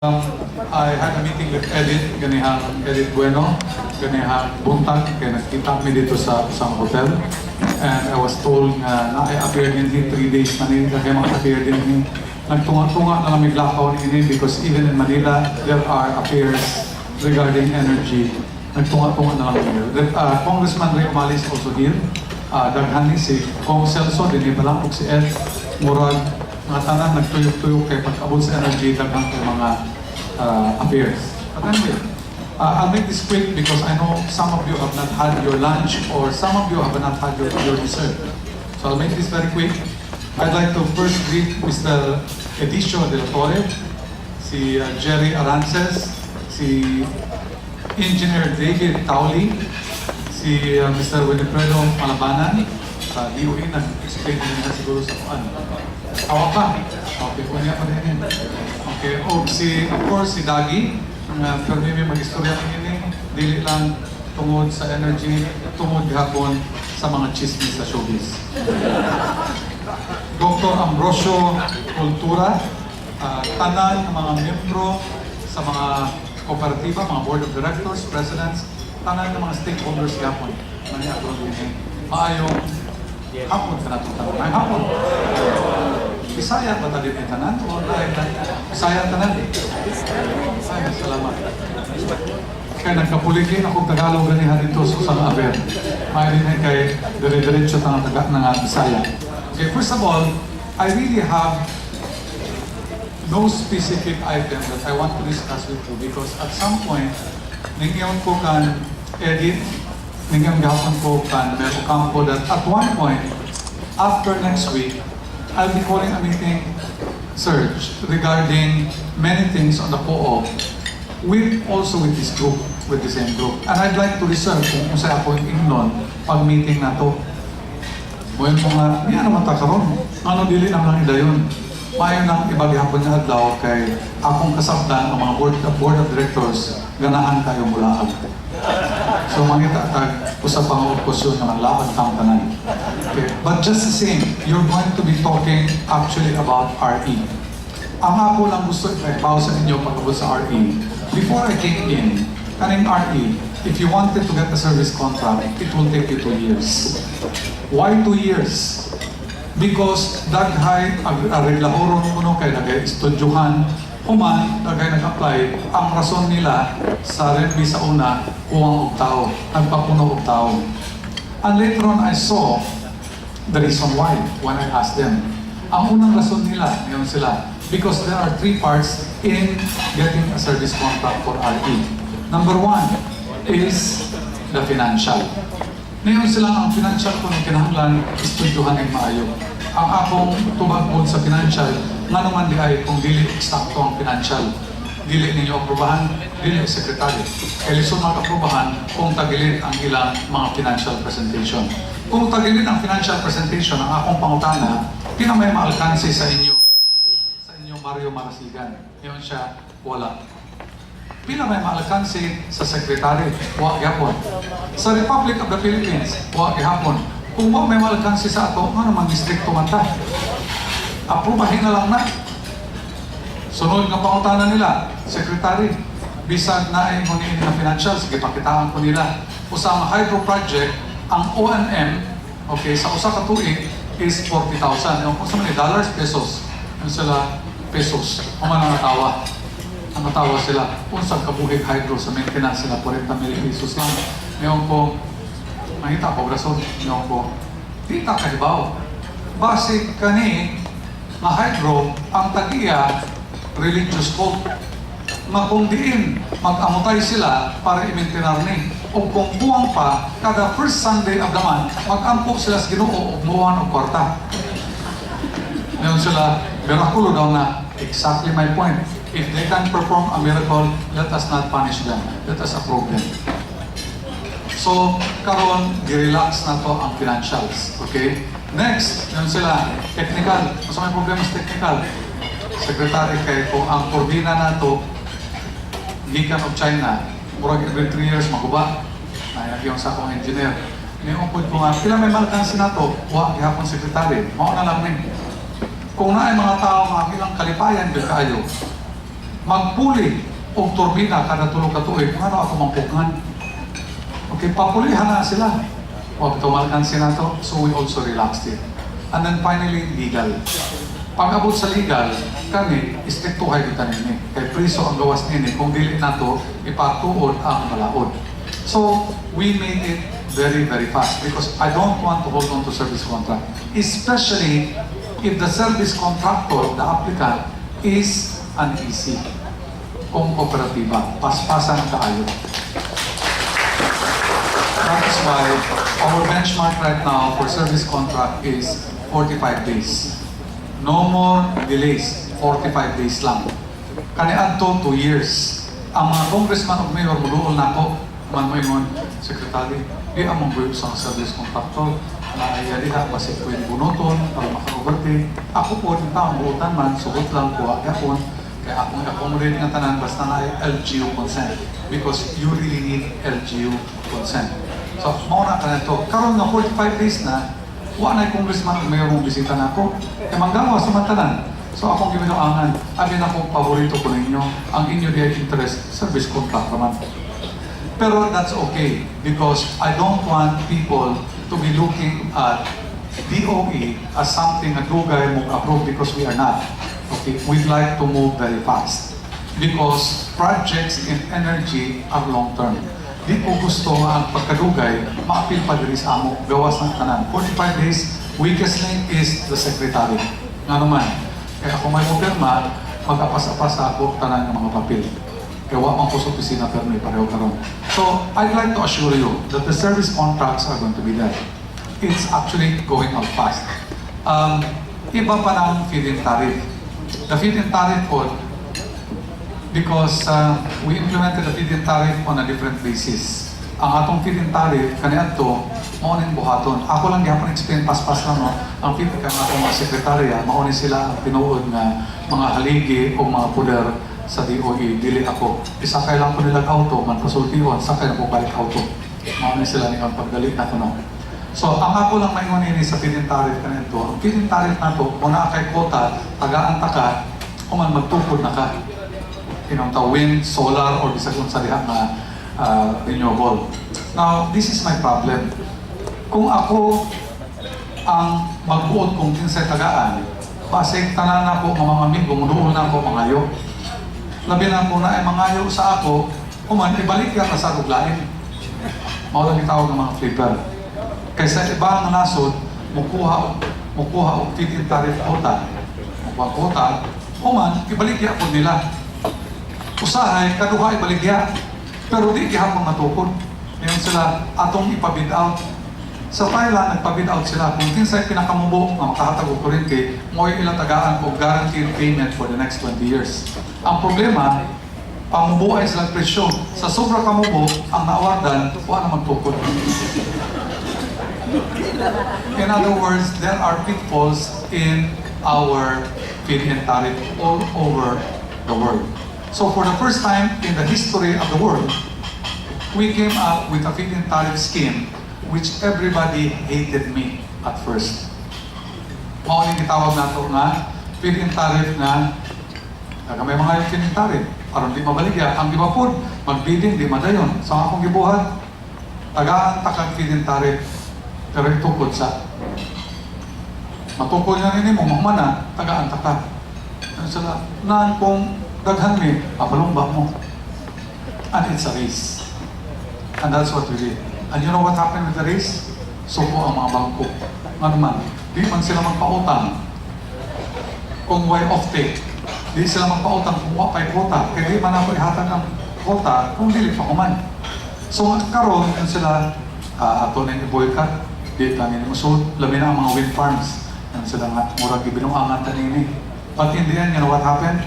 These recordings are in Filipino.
I had a meeting with Edith Bueno, buntag, kaya nakita kami dito sa isang hotel. And I was told na I-appear din 3 days Manila, kaya mag-appear din hin. Nagtunga-tunga na kami lakaw din because even in Manila, there are affairs regarding energy. Nagtunga-tunga na lang here. Congressman Ray Umali is also here. Daghan ni si Kong Celso, din pa lang si Ed Murag. Mga tanan nagtuyok-tuyok kay pag-abot sa energy, daghang kay mga affairs. But anyway, I'll make this quick because I know some of you have not had your lunch or some of you have not had your dessert. So I'll make this very quick. I'd like to first greet Mr. Edicio Del Torre, si Jerry Arances, si Engineer David Tauli, si Mr. Winifredo Malabanan, sa DoE, nag-explain din na siguro sa kuan. Awa pa. Okay, kunya pa rin. Okay, of course, si Dagi, pero may mag-istorya ini, dili lang tungod sa energy, tungod gihapon sa mga chismis sa showbiz. Dr. Ambrosio Cultura, tanan ng mga membro sa mga kooperatiba, mga board of directors, presidents, tanan ng mga stakeholders gihapon. Maayong hapon ka na itong tanong. Ay, hapon. Bisaya ba tayo yung tanan? O Bisaya tanan? Ay, salamat. Kaya nagkapuligin akong Tagalog ganihan dito sa San Aber. May rin kay dire-diretso ng Bisaya. Okay, first of all, I really have no specific item that I want to discuss with you because at some point, ningyaon ko kan edit, ningyaon gahapon ko kan Meron Campo that at one point, after next week, I'll be calling a meeting search regarding many things on the co-op also with this group, with the same group. And I'd like to reserve kung sa ako yung ignon pag-meeting na to. Buwan mo nga, niya naman takaroon. Ano dili naman lang idayon. Mayon nang ibagihapon na adlaw kay akong kasabdan ng mga board of directors ganahan kayo mulaag. So mangita tag usa pang posisyon na laban kang tanan. Okay. But just the same, you're going to be talking actually about RE. Ang ako lang gusto i-pau sa inyo pagkabot sa RE. Before I came in, kaning RE, if you wanted to get a service contract, it will take you 2 years. Why 2 years? Because daghay agreglahoron kuno kay daghay estudyohan human daghay nag-apply ang rason nila sa review sa una kuwang og tao nagpapuno og tao. And later on I saw the reason why when I asked them. Ang unang rason nila ngayon sila because there are 3 parts in getting a service contract for RE. Number 1 is the financial. Ngayon sila ang financial kung kinahanglan estudyohan ng maayo. Ang akong tubag sa financial, nga naman di ay kung dili eksakto ang financial. Dili ninyo aprobahan, dili sekretary. Kailisod mag-aprobahan kung tagilid ang ilang mga financial presentation. Kung tagilid ang financial presentation, ang akong pangutana, pina may maalkansi sa inyo Mario Marasigan. Ngayon siya, wala. Pila may maalkansi sa sekretary, wa gihapon. Sa Republic of the Philippines, wa gihapon. Kung wa may maalkansi sa ato, ano man distrikto man ta? Aprobahin na lang na. Sunod nga pangutana nila, sekretary, bisag na ay moniin na financials, gipakitaan ko nila. Usang hydro project, ang O&M, okay, sa usa ka tuig is 40,000. Yung kung sa mga dollars, pesos. Yung sila, pesos. Kung man ang natawa. Ang natawa sila, kung saan kabuhig hydro sa maintenance sila, 40 mil pesos lang. Ngayon po, nakita ko, rason, ngayon po, di ta kahibaw. Basic kani, na hydro, ang tagiya, religious cult. Na kung diin, mag-amutay sila para i-maintinar ni. O kung buwang pa, kada first Sunday of the month, mag-ampok sila sa Ginoo o buwan o kwarta. Ngayon sila, miraculo daw na, exactly my point. If they can perform a miracle, let us not punish them. Let us approve them. So, karon di-relax na to ang financials. Okay? Next, yun sila, technical. Mas may problema sa technical. Secretary, kay kung ang turbina na to, gikan of China, murag every 3 years maguba. Nahinag yung sa akong engineer. Ngayon po nga, pila may malkansi na to, wa, gihapon secretary. Mao na lang kung na ay mga tao mga ilang kalipayan, kayo, magpuli o turbina kada tulog ka tuig, ano ako mampukan? Okay, papulihan na sila. O, tumalkan sila to, so we also relaxed it. And then finally, legal. Pag abot sa legal, kami, istriktuhay kita nini. Kay priso ang gawas nini, kung dili na to, ipatuod ang malaod. So, we made it very, very fast because I don't want to hold on to service contract. Especially if the service contractor, the applicant, is uneasy. Kung kooperatiba, paspasan kaayo. That is why our benchmark right now for service contract is 45 days. No more delays, 45 days lang. Kaniadto 2 years. Ang mga congressman o mayor muluol na ako, man mo yung secretary, di among group sa service contractor, na ayari na basi po yung bunoton para maka-overtake. Ako po, yung taong buotan man, sugot lang po, agapon, kaya akong accommodate nga tanan, basta na LGU consent. Because you really need LGU consent. So, mauna ka na ito. Karoon na 45 days na, wala na yung congressman o mayor mong bisita na ako, kaya manggawa sa mantanan. So, akong giminuangan, agin akong paborito ko ninyo, ang inyo di interest, service contract naman. Pero that's okay, because I don't want people to be looking at DoE as something na dugay mong approve because we are not. Okay, we'd like to move very fast. Because projects in energy are long-term. Di ko gusto nga ang pagkadugay, maapil pa diri sa amo, gawas ng tanan. 45 days, weakest link is the secretary. Nga naman, kaya kung may mupirma, mag-apas-apas ako tanan ng mga papel. Kaya wak man ko sa opisina pero may pareho karon. So, I'd like to assure you that the service contracts are going to be there. It's actually going out fast. Iba pa ng feed-in tariff. The feed-in tariff po, because we implemented the feed-in tariff on a different basis. Ang atong feed-in tariff, kaniyan to, maunin buhaton. Ako lang gihapon explain pas-pas lang, no? Ang feed-in ka atong mga sekretarya, maunin sila ang tinuod na mga haligi o mga puder sa DoE, dili ako. Isakay lang ko nilang auto, man konsultiwan, sakay na po balik auto. Maunin sila nilang pagdalit na ko, no? So, ang ako lang maingon ini sa feed-in tariff kaniyan to, ang feed-in tariff na to, kung na kay quota, tagaan ta ka, kung man magtukod na ka. Wind, solar, or bisag kung sa diha na renewable. Now, this is my problem. Kung ako ang magbuot kung kinsay tagaan, basig tanan na po mga amigo, muduol na ako mangayo. Labi na po na ay mangayo sa ako, kuman, ibalik ka sa ruglain. Maulang itawag ng mga flipper. Kaysa iba ang nasod, mukuha o feed-in tariff quota. Mukuha quota, kuman, ibalik ka po nila. Usahay, kaduha ibaligya. Pero di gihapon matukod. Ngayon sila, atong ipabid out. Sa Thailand, nagpabid out sila. Kung kinsay pinakamubo nga makahatag og kuryente, mo ilang tagaan o guaranteed payment for the next 20 years. Ang problema, pamubo ay silang presyo. Sa sobra kamubo, ang naawardan, wala na magtukod. In other words, there are pitfalls in our feed-in tariff all over the world. So for the first time in the history of the world, we came up with a feed-in tariff scheme which everybody hated me at first. Mauling itawag na ito nga, feed-in tariff na may mga feed-in tariff. Parang di mabaligya. Ang di ba po, mag-bidding, di madayon. Sa akong gibuhat, tagaan takag feed-in tariff, pero itukod sa matukod na nini mo, mamana, tagaan takag. Sila, naan pong daghan mi, papalumba mo. And it's a race. And that's what we did. And you know what happened with the race? Suko ang mga bangko. Nga naman, di man sila magpautang kung way off-take. Di sila magpautang kung wapay quota. Kaya di man ako ihatag ang quota kung dili pa kuman. So karon yun sila, ato na yung boycott. Di lang yung musod. Labi na ang mga wind farms. Yan sila nga, murag ibinuangan tanini. But in the end, you know what happened?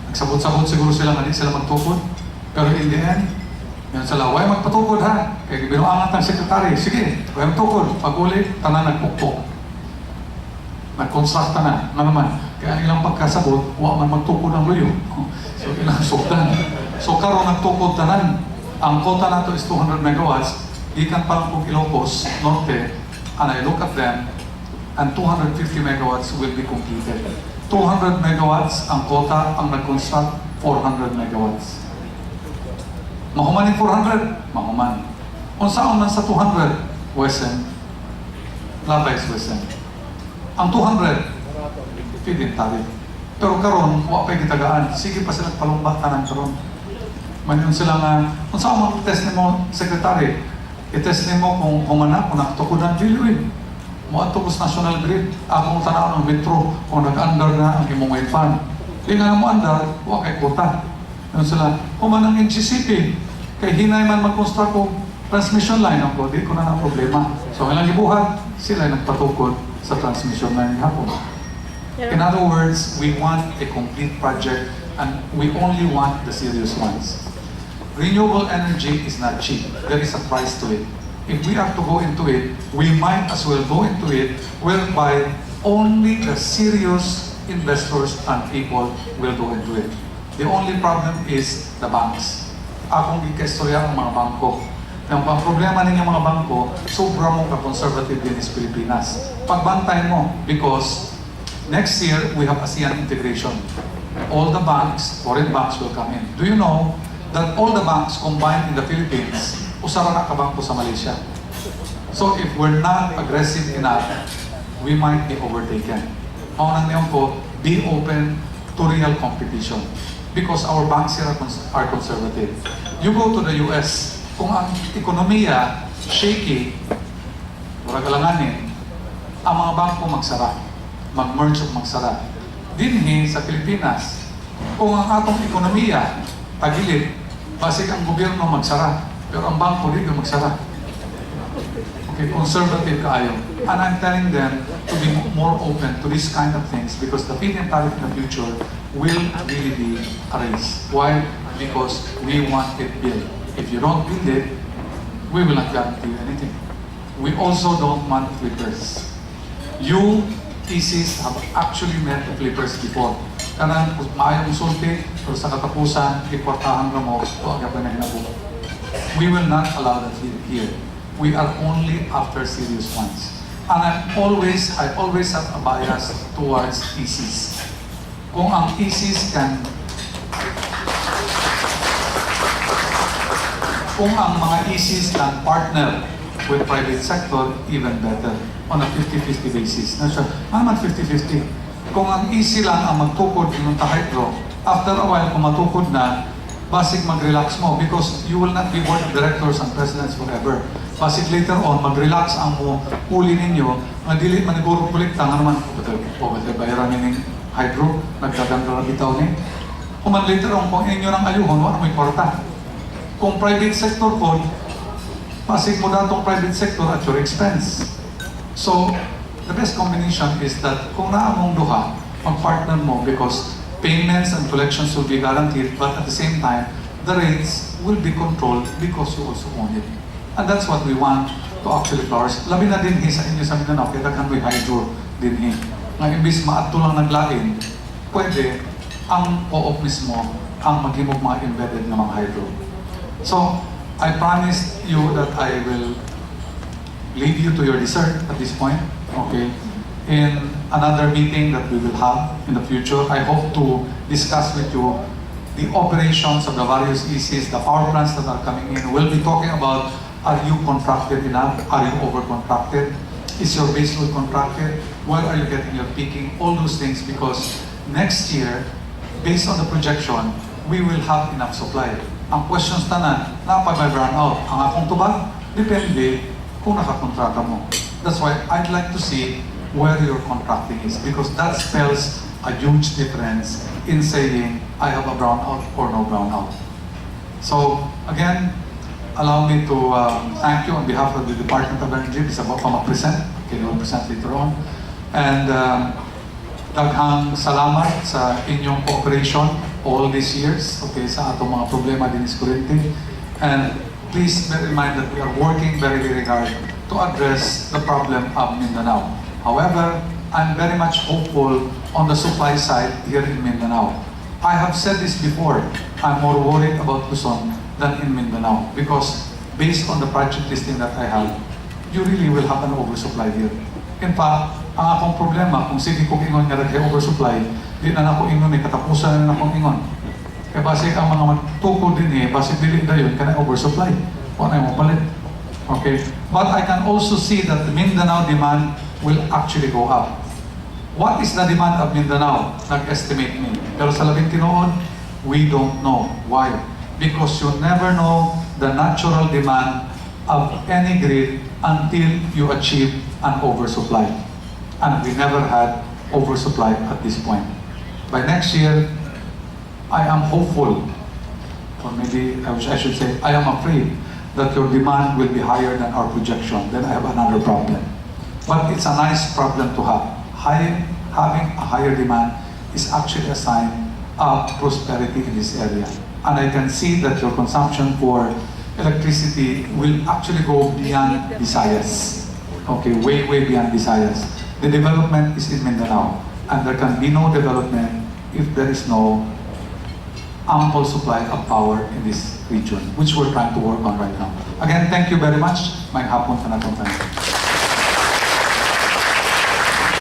Nagsabot-sabot siguro sila, hindi sila magtukod. Pero in the end, yan sila, huwag magpatukod ha. Kaya binuangat ng sekretary, sige, huwag magtukod. Pag-uli, tanan nagpukpok. Nag-construct na, nga naman. Kaya ilang pagkasabot, huwag man magtukod ng luyo. So ilang sukdan. So karon nagtukod tanan. Ang quota nato is 200 megawatts. Ikan pa lang kung Ilocos, Norte, and I look at them, and 250 megawatts will be completed. 200 megawatts ang quota ang nag-construct 400 megawatts. Mahuman yung 400, mahuman. Kung saan man sa 200, Wesen, labay sa Wesen. Ang 200, feed-in tariff. Pero karon, wa pa'y gitagaan. Sige pa silang palumba tanan karon. Mayon sila nga, kung saan mo test mo, secretary, i-test mo kung nakatukudan diluin. Mo ato sa national grid, akong tanaw ng metro, kung nag-under na ang imong wind farm. Di nga mo under, wa kay kota. Yun sila, kumanang NGCP, kay hinay man mag-construct ko transmission line ang di ko na ng problema. So, ilang ibuhat, sila nagpatukod sa transmission line hapon. In other words, we want a complete project and we only want the serious ones. Renewable energy is not cheap. There is a price to it. If we have to go into it, we might as well go into it whereby only the serious investors and people will go into it. The only problem is the banks. Akong ikaistorya ang mga bangko. Ang problema ninyo mga bangko, sobra mong ka-conservative din is Pilipinas. Pagbantay mo, because next year, we have ASEAN integration. All the banks, foreign banks will come in. Do you know that all the banks combined in the Philippines, usara na kabangko sa Malaysia? So if we're not aggressive enough, we might be overtaken. Maunang niyon ko, be open to real competition. Because our banks here are conservative. You go to the US, kung ang ekonomiya shaky, wala kalanganin, ang mga bangko magsara, mag-merge o magsara. Dinhi sa Pilipinas, kung ang atong ekonomiya tagilid, basig ang gobyerno magsara, pero ang bangko dito magsara. Okay, conservative kaayo. And I'm telling them to be more open to this kind of things because the feed-in tariff in the future will really be a race. Why? Because we want it built. If you don't build it, we will not guarantee you anything. We also don't want flippers. You, thesis, have actually met the flippers before. Kanang maayong sulti, pero sa katapusan, iportahan na mo, o agad na hinabuo. We will not allow that here. We are only after serious ones. And I always have a bias towards thesis. Kung ang thesis kung ang mga thesis can partner with private sector, even better, on a 50-50 basis. Naman 50-50. Kung ang easy lang ang magtukod ng hydro, after a while, kung matukod na, basic mag-relax mo because you will not be board of directors and presidents forever. Basic later on, mag-relax ang uli ninyo, madili maniguro kolekta nga naman, bayaran nining hydro, nagkaganda na bitaw ni. Kung man later on, kung inyo ng ayuhon, wala may kwarta. Kung private sector po, basic mo datong private sector at your expense. So, the best combination is that kung naamong duha, mag-partner mo because payments and collections will be guaranteed, but at the same time, the rates will be controlled because you also own it. And that's what we want to actually flourish. Labi na din sa inyo sa Mindanao, kaya daghan may hydro din. Nga imbis maadto lang naglain, pwede ang co-op mismo ang maghimog mga embedded na mga hydro. So, I promised you that I will leave you to your dessert at this point. Okay? In another meeting that we will have in the future, I hope to discuss with you the operations of the various ECs, the power plants that are coming in. We'll be talking about, are you contracted enough? Are you over-contracted? Is your baseload contracted? Where are you getting your peaking? All those things, because next year, based on the projection, we will have enough supply. Ang questions tanan, na pa may brown out. Ang akong tubag, depende kung nakakontrata mo. That's why I'd like to see where your contracting is, because that spells a huge difference in saying I have a brownout or no brownout. So again, allow me to thank you on behalf of the Department of Energy. This is about to present. Okay, we'll present later on. And daghang salamat sa inyong cooperation all these years. Okay, sa atong mga problema din is kuryente. And please bear in mind that we are working very, very hard to address the problem of Mindanao. However, I'm very much hopeful on the supply side here in Mindanao. I have said this before, I'm more worried about Luzon than in Mindanao because based on the project listing that I have, you really will have an oversupply here. In fact, ang akong problema, kung sige kong ingon nga nag-oversupply, di na ako ingon, katapusan na akong ingon. Kaya base ang mga magtukod din base dili na yun, kana oversupply. Wala mo palit. Okay? But I can also see that the Mindanao demand will actually go up. What is the demand of Mindanao? Nag-estimate me. Pero sa labing tinuod, we don't know. Why? Because you never know the natural demand of any grid until you achieve an oversupply. And we never had oversupply at this point. By next year, I am hopeful, or maybe I should say, I am afraid that your demand will be higher than our projection. Then I have another problem. But it's a nice problem to have. Having a higher demand is actually a sign of prosperity in this area. And I can see that your consumption for electricity will actually go beyond Visayas. Okay, way, way beyond Visayas. The development is in Mindanao. And there can be no development if there is no ample supply of power in this region, which we're trying to work on right now. Again, thank you very much. May hapon ka na itong tayo.